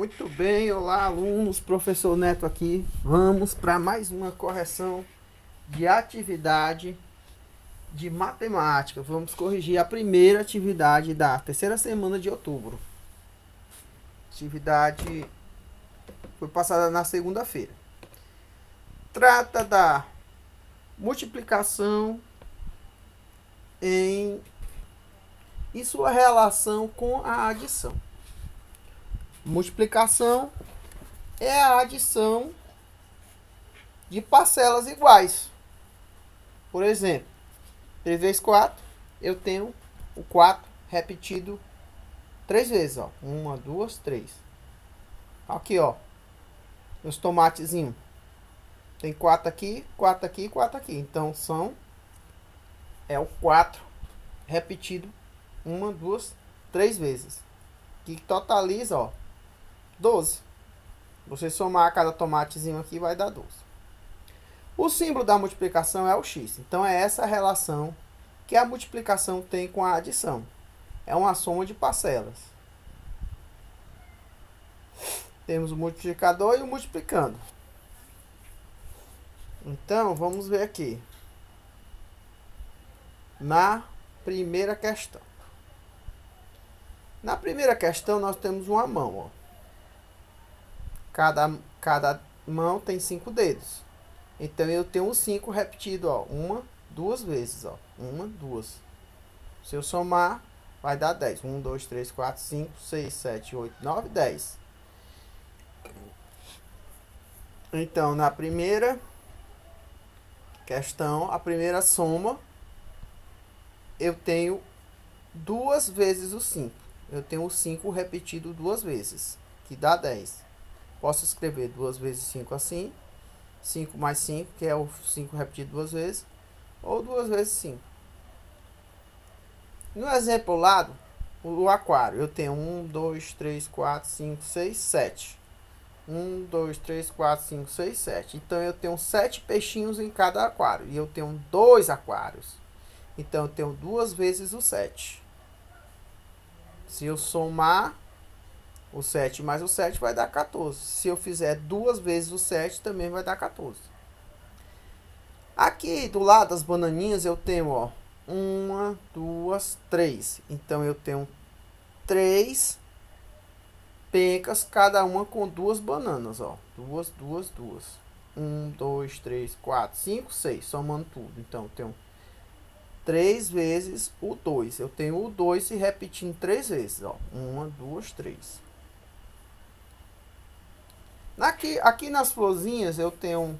Muito bem, olá alunos, professor Neto aqui. Vamos para mais uma correção de atividade de matemática. Vamos corrigir a primeira atividade da terceira semana de outubro. Atividade foi passada na segunda-feira. Trata da multiplicação em sua relação com a adição. Multiplicação é a adição de parcelas iguais. Por exemplo, 3 vezes 4, eu tenho o 4 repetido 3 vezes, ó. 1, 2, 3. Aqui, ó. Meus tomatezinhos. Tem 4 aqui, 4 aqui e 4 aqui. Então, é o 4 repetido 1, 2, 3 vezes. Que totaliza, ó, 12. Você somar cada tomatezinho aqui vai dar 12. O símbolo da multiplicação é o x. Então, é essa relação que a multiplicação tem com a adição. É uma soma de parcelas. Temos o multiplicador e o multiplicando. Então, vamos ver aqui. Na primeira questão. Na primeira questão, nós temos uma mão, ó. Cada mão tem 5 dedos. Então, eu tenho um 5 repetido, ó. 1, 2 vezes, ó. 1, 2. Se eu somar, vai dar 10. 1, 2, 3, 4, 5, 6, 7, 8, 9, 10. Então, na primeira questão, a primeira soma, eu tenho 2 vezes o 5. Eu tenho o 5 repetido 2 vezes, que dá 10. Posso escrever 2 vezes 5 assim. 5 mais 5, que é o 5 repetido 2 vezes. Ou 2 vezes 5. No exemplo lado, o aquário. Eu tenho 1, 2, 3, 4, 5, 6, 7. 1, 2, 3, 4, 5, 6, 7. Então, eu tenho 7 peixinhos em cada aquário. E eu tenho 2 aquários. Então, eu tenho 2 vezes o 7. Se eu somar o 7 mais o 7, vai dar 14. Se eu fizer 2 vezes o 7, também vai dar 14. Aqui do lado das bananinhas, eu tenho, ó, 1, 2, 3. Então, eu tenho 3 pencas, cada uma com 2 bananas, ó. 2, 2, 2. 1, 2, 3, 4, 5, 6. Somando tudo. Então, eu tenho 3 vezes o 2. Eu tenho o 2 se repetindo 3 vezes, ó. 1, 2, 3. Aqui nas florzinhas eu tenho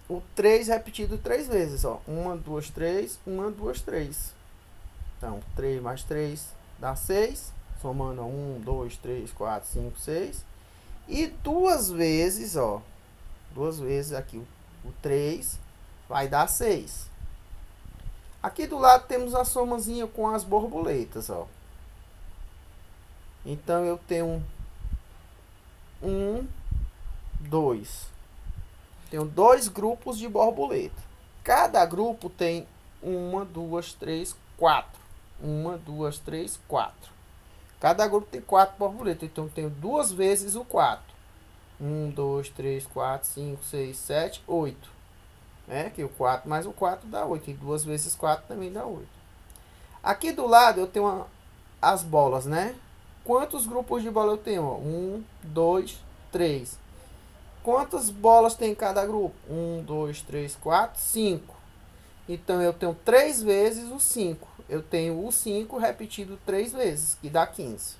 o 3 repetido 3 vezes, ó. 1, 2, 3, 1, 2, 3. Então, 3 mais 3 dá 6. Somando 1, 2, 3, 4, 5, 6. E 2 vezes, ó. 2 vezes aqui o 3 vai dar 6. Aqui do lado temos a somazinha com as borboletas, ó. Então, eu tenho 1, 2. Tenho 2 grupos de borboleta. Cada grupo tem 1, 2, 3, 4. 1, 2, 3, 4. Cada grupo tem 4 borboletas. Então, eu tenho 2 vezes o 4. 1, 2, 3, 4, 5, 6, 7, 8. Que o 4 mais o 4 dá 8. E 2 vezes 4 também dá 8. Aqui do lado eu tenho as bolas, né? Quantos grupos de bola eu tenho? 1, 2, 3. Quantas bolas tem em cada grupo? 1, 2, 3, 4, 5. Então, eu tenho 3 vezes o 5. Eu tenho o 5 repetido 3 vezes, que dá 15.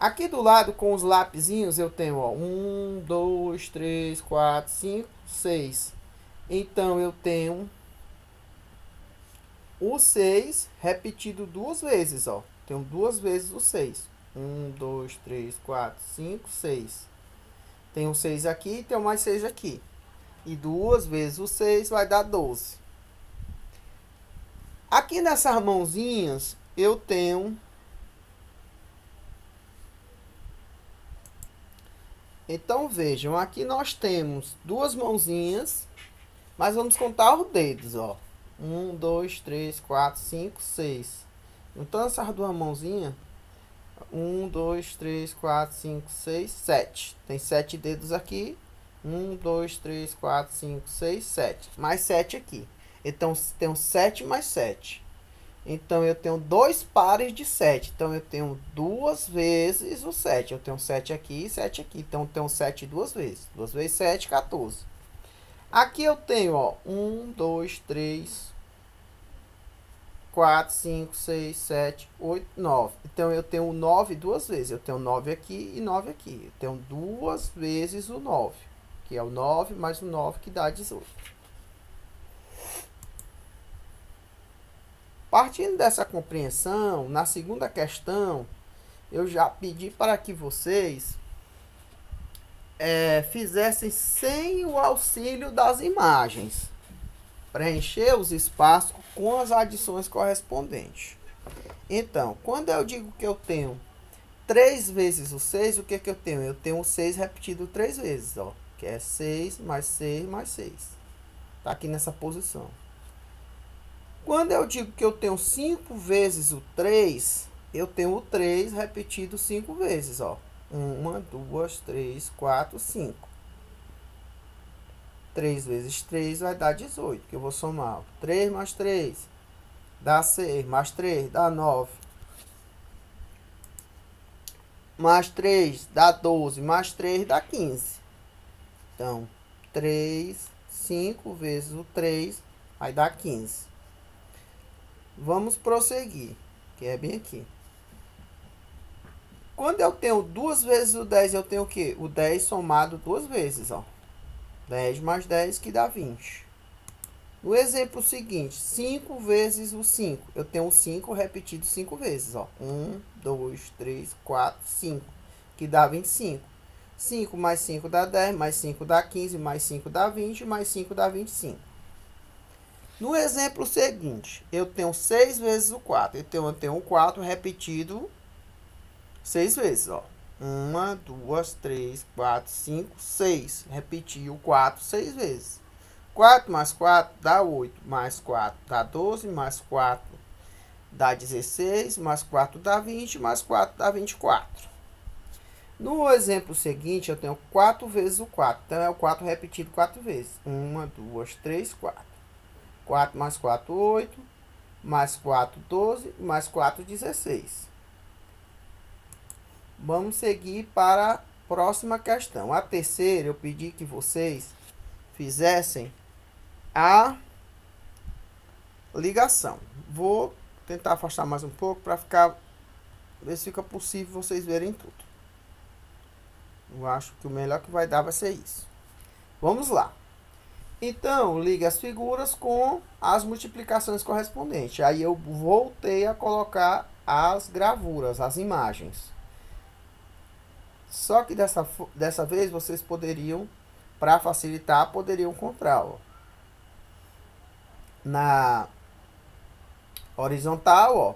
Aqui do lado, com os lapisinhos, eu tenho, ó, 1, 2, 3, 4, 5, 6. Então, eu tenho o 6 repetido 2 vezes, ó. Tenho 2 vezes o 6. 1, 2, 3, 4, 5, 6. Tenho 6 aqui e tenho mais 6 aqui. E 2 vezes o 6 vai dar 12. Aqui nessas mãozinhas, eu tenho... Então, vejam, aqui nós temos 2 mãozinhas, mas vamos contar os dedos, ó. 1, 2, 3, 4, 5, 6. Juntando essas duas mãozinhas, 1, 2, 3, 4, 5, 6, 7. Tem 7 dedos aqui. 1, 2, 3, 4, 5, 6, 7. Mais 7 aqui. Então, tenho 7 mais 7. Então, eu tenho 2 pares de 7. Então, eu tenho 2 vezes o 7. Eu tenho 7 aqui e 7 aqui. Então, eu tenho 7 duas vezes. 2 vezes 7, 14. Aqui eu tenho, ó, 1, 2, 3, 4, 5, 6, 7, 8, 9. Então, eu tenho 9 duas vezes. Eu tenho 9 aqui e 9 aqui. Eu tenho 2 vezes o 9, que é o 9 mais o 9, que dá 18. Partindo dessa compreensão, na segunda questão, eu já pedi para que vocês fizessem sem o auxílio das imagens. Preencher os espaços com as adições correspondentes. Então, quando eu digo que eu tenho 3 vezes o 6, o que eu tenho? Eu tenho o 6 repetido 3 vezes, ó, que é 6 mais 6 mais 6. Tá aqui nessa posição. Quando eu digo que eu tenho 5 vezes o 3, eu tenho o 3 repetido 5 vezes, ó. 1, 2, 3, 4, 5. 3 vezes 3 vai dar 18, que eu vou somar. 3 mais 3 dá 6, mais 3 dá 9. Mais 3 dá 12, mais 3 dá 15. Então, 5 vezes o 3 vai dar 15. Vamos prosseguir, que é bem aqui. Quando eu tenho 2 vezes o 10, eu tenho o quê? O 10 somado 2 vezes, ó. 10 mais 10, que dá 20. No exemplo seguinte, 5 vezes o 5. Eu tenho o 5 repetido 5 vezes, ó. 1, 2, 3, 4, 5, que dá 25. 5 mais 5 dá 10, mais 5 dá 15, mais 5 dá 20, mais 5 dá 25. No exemplo seguinte, eu tenho 6 vezes o 4. Então, eu tenho o 4 repetido 6 vezes, ó. 1, 2, 3, 4, 5, 6. Repeti o 4 6 vezes. 4 mais 4 dá 8, mais 4 dá 12, mais 4 dá 16, mais 4 dá 20, mais 4 dá 24. No exemplo seguinte, eu tenho 4 vezes o 4. Então, é o 4 repetido 4 vezes. 1, 2, 3, 4. 4 mais 4, 8. Mais 4, 12. Mais 4, 16. Vamos seguir para a próxima questão. A terceira, eu pedi que vocês fizessem a ligação. Vou tentar afastar mais um pouco para ver se fica possível vocês verem tudo. Eu acho que o melhor que vai dar vai ser isso. Vamos lá. Então, ligue as figuras com as multiplicações correspondentes. Aí eu voltei a colocar as gravuras, as imagens. Só que dessa vez vocês poderiam, para facilitar, poderiam encontrar, ó, na horizontal, ó,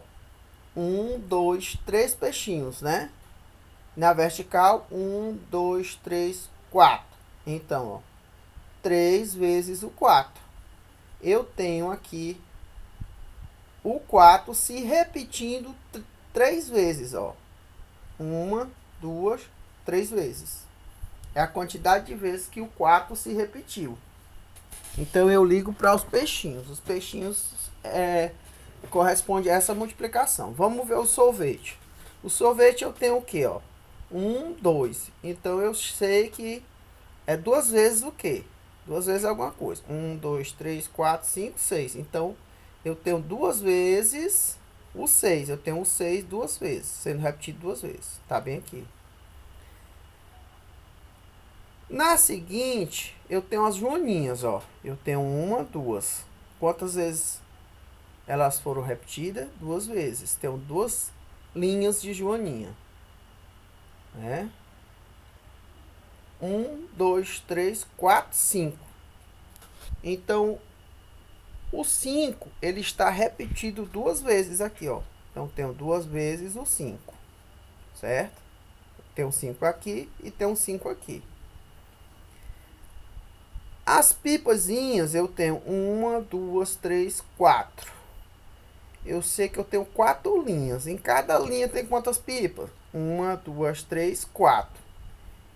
1, 2, 3 peixinhos, né? Na vertical, 1, 2, 3, 4. Então, ó, 3 vezes o 4. Eu tenho aqui o 4 se repetindo 3 vezes, ó. 1, 2, 3 vezes. É a quantidade de vezes que o 4 se repetiu. Então, eu ligo para os peixinhos. Os peixinhos correspondem a essa multiplicação. Vamos ver o sorvete. O sorvete eu tenho o quê, ó? 1, 2. Então, eu sei que é 2 vezes o quê? 2 vezes alguma coisa. 1, 2, 3, 4, 5, 6. Então, eu tenho 2 vezes o 6. Eu tenho o 6 2 vezes, sendo repetido 2 vezes. Tá bem aqui. Na seguinte, eu tenho as joaninhas, ó. Eu tenho 1, 2. Quantas vezes elas foram repetidas? 2 vezes. Tenho 2 linhas de joaninha. Né? 1, 2, 3, 4, 5. Então, o 5, ele está repetido 2 vezes aqui, ó. Então, tenho 2 vezes o 5. Certo? Tem um 5 aqui e tem um 5 aqui. As pipazinhas eu tenho 1, 2, 3, 4. eu sei que eu tenho 4 linhas. Em cada linha tem quantas pipas? 1, 2, 3, 4.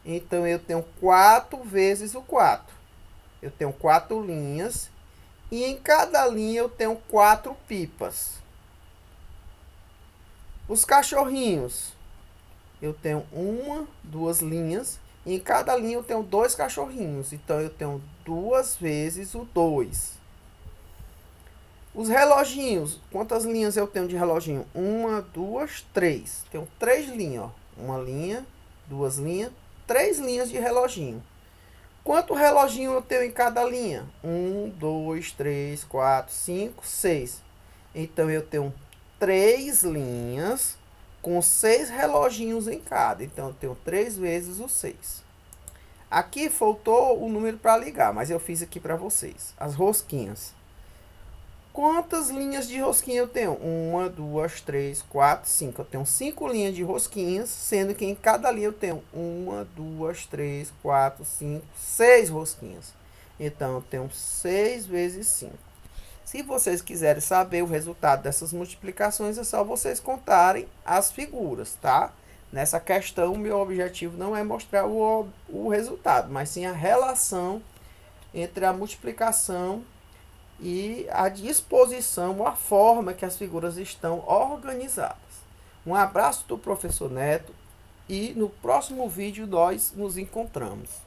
Então, eu tenho 4 vezes o 4. Eu tenho 4 linhas. E em cada linha eu tenho 4 pipas. Os cachorrinhos. Eu tenho 1, 2 linhas. E em cada linha eu tenho 2 cachorrinhos. Então, eu tenho 2 vezes o 2. Os reloginhos. Quantas linhas eu tenho de reloginho? 1, 2, 3. Tenho 3 linhas. Ó. Uma linha, 2 linhas, 3 linhas de reloginho. Quanto reloginho eu tenho em cada linha? 1, 2, 3, 4, 5, 6. Então, eu tenho 3 linhas com 6 reloginhos em cada. Então, eu tenho 3 vezes o 6. Aqui faltou o número para ligar, mas eu fiz aqui para vocês. As rosquinhas. Quantas linhas de rosquinha eu tenho? 1, 2, 3, 4, 5. Eu tenho 5 linhas de rosquinhas, sendo que em cada linha eu tenho 1, 2, 3, 4, 5, 6 rosquinhas. Então, eu tenho 6 vezes 5. Se vocês quiserem saber o resultado dessas multiplicações, é só vocês contarem as figuras, tá? Nessa questão, o meu objetivo não é mostrar o resultado, mas sim a relação entre a multiplicação e a disposição, a forma que as figuras estão organizadas. Um abraço do professor Neto e no próximo vídeo nós nos encontramos.